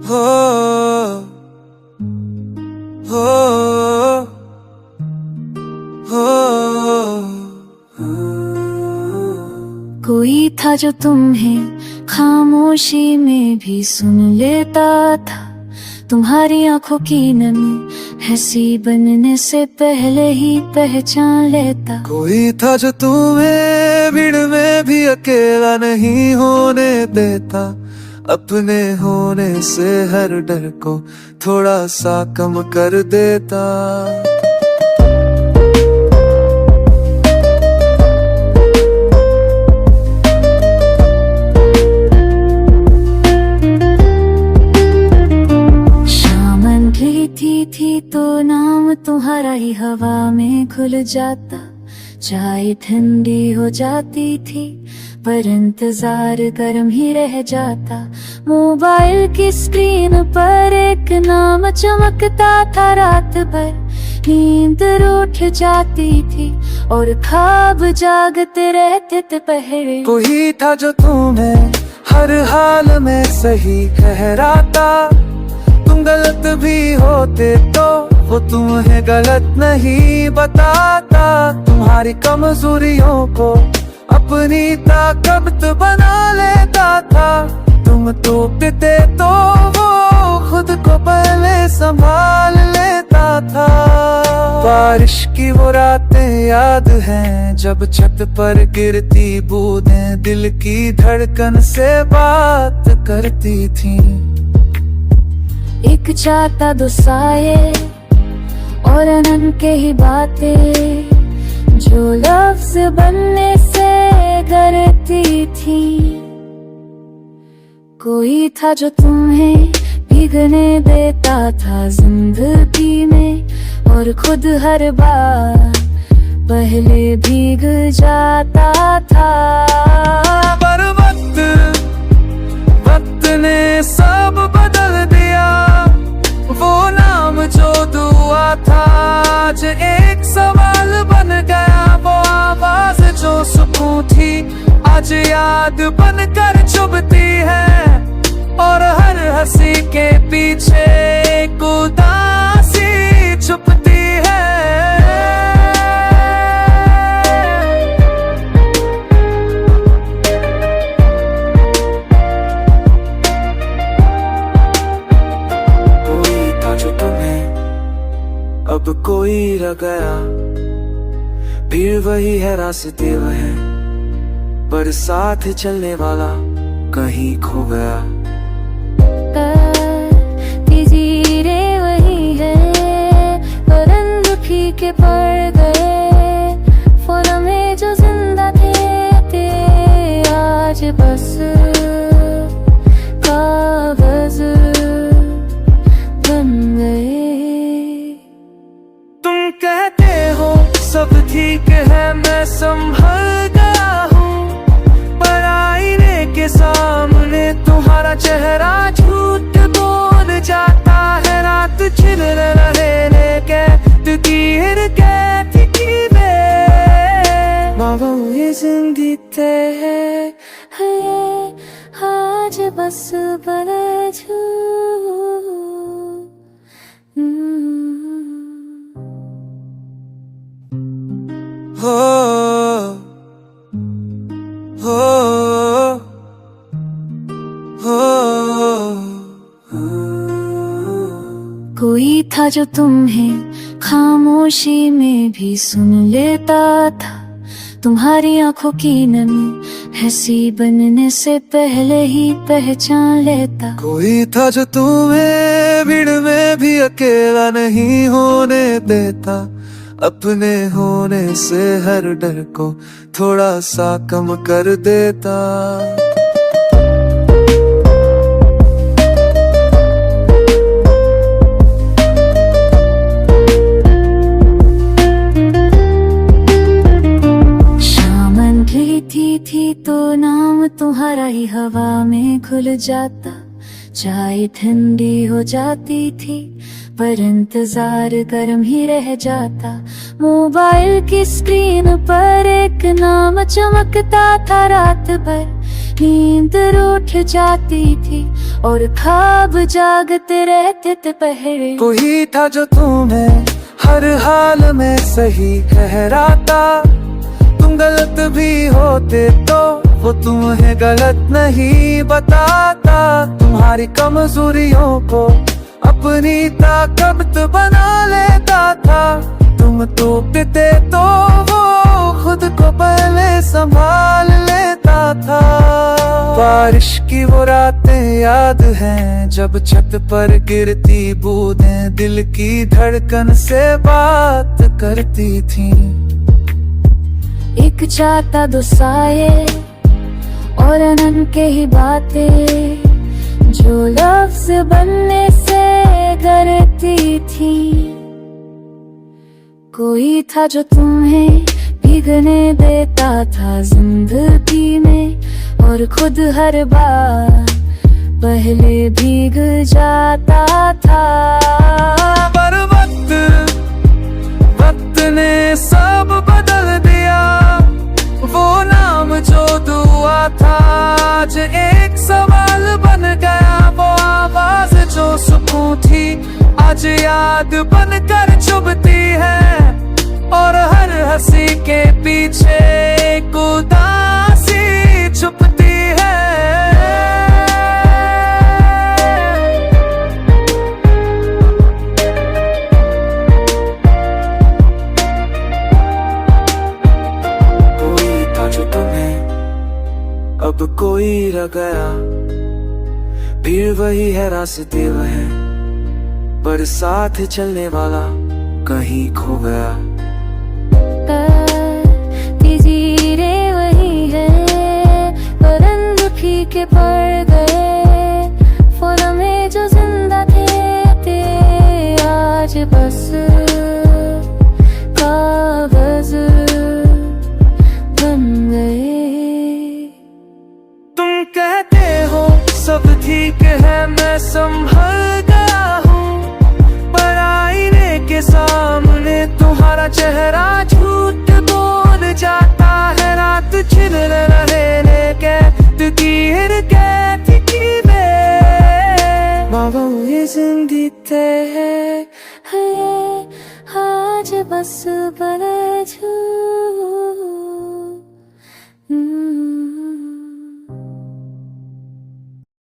हो हो हो कोई था जो तुम्हें खामोशी में भी सुन लेता था। तुम्हारी आंखों की नमी हंसी बनने से पहले ही पहचान लेता। कोई था जो तुम्हें भीड़ में भी अकेला नहीं होने देता। अपने होने से हर डर को थोड़ा सा कम कर देता। थी तो नाम तुम्हारा ही हवा में घुल जाता। चाय ठंडी हो जाती थी पर इंतजार गर्म ही रह जाता। मोबाइल की स्क्रीन पर एक नाम चमकता था। रात भर नींद रूठ जाती थी और ख्वाब जागते रहते थे पहरे। कोई था जो तुम्हें हर हाल में सही ठहराता। तुम गलत भी होते तो वो तुम्हें गलत नहीं बताता। तुम्हारी कमजोरियों को अपनी ताकत बना लेता था। तुम टूटते तो वो खुद को पहले संभाल लेता था। बारिश की वो रातें याद हैं जब छत पर गिरती बूंदें दिल की धड़कन से बात करती थी। एक चाहता दो साये और अनंत के ही बातें जो लफ्ज बनने से डरती थी। कोई था जो तुम्हें भीगने देता था जिंदगी में और खुद हर बार पहले भीग जाता था। पर वक्त ने सब बदल दिया। वो नाम जो दुआ था आज एक सवाल बन गया। वो आवाज जो सुकून थी आज याद बनकर चुभती है। और हर हंसी के पीछे एक उदासी छुपती है। अब कोई रह गया भीड़ वही है रास्ते वह है पर साथ चलने वाला कहीं खो गया। जीरे वही है पर दुखी के पड़ गए। फोन में जो जिंदा थे आज बस कागज बन गए। कहते हो सब ठीक है मैं संभल गया हूँ पर आईने के सामने तुम्हारा चेहरा झूठ बोल जाता है। रात छिन रहने के तीर कहती वे बाबा ये जिंदगी है आज बस बना झूठ। हो हो हो कोई था जो तुम्हें खामोशी में भी सुन लेता था। तुम्हारी आंखों की नमी हंसी बनने से पहले ही पहचान लेता। कोई था जो तुम्हें भीड़ में भी अकेला नहीं होने देता। अपने होने से हर डर को थोड़ा सा कम कर देता। शाम अंधेरी थी तो नाम तुम्हारा ही हवा में घुल जाता। चाय ठंडी हो जाती थी पर इंतजार गर्म ही रह जाता। मोबाइल की स्क्रीन पर एक नाम चमकता था। रात भर नींद रूठ जाती थी और ख्वाब जागते रहते थे पहरे। कोई था जो तुम्हें हर हाल में सही ठहराता, तुम गलत भी होते तो वो तुम्हें गलत नहीं बताता। तुम्हारी कमजोरियों को अपनी ताकत बना लेता था, तुम टूटते तो वो खुद को पहले संभाल लेता था। बारिश की वो रातें याद हैं जब छत पर गिरती बूंदें दिल की धड़कन से बात करती थीं। एक चाहता दो साये और अनन के ही बातें जो लफ्ज बनने से डरती थी। कोई था जो तुम्हें भीगने देता था जिंदगी में और खुद हर बार पहले भीग जाता था। पर वक्त ने सब बदल दिया, वो नाम जो दुआ था आज एक सवाल बन गया। वो आवाज जो सुकून थी आज याद बनकर चुभती है और हर हंसी के पीछे एक उदासी छुपती है। कोई था जो तुम्हें अब कोई रह गया, भीड़ वही है रास्ते वह है, पर साथ चलने वाला कहीं खो गया। तीजीरे वही है पर दुखी के पड़ गए, फोन में जो जिंदा थे आज बस कागज बन गए। तुम कहते हो सब ठीक है मैं संभल गया हूँ, पर आईने के सामने तुम्हारा चेहरा झूठ बोल जाता है। रात छिन रहे कैद की में बाबा ये जिंदगी है आज बस बना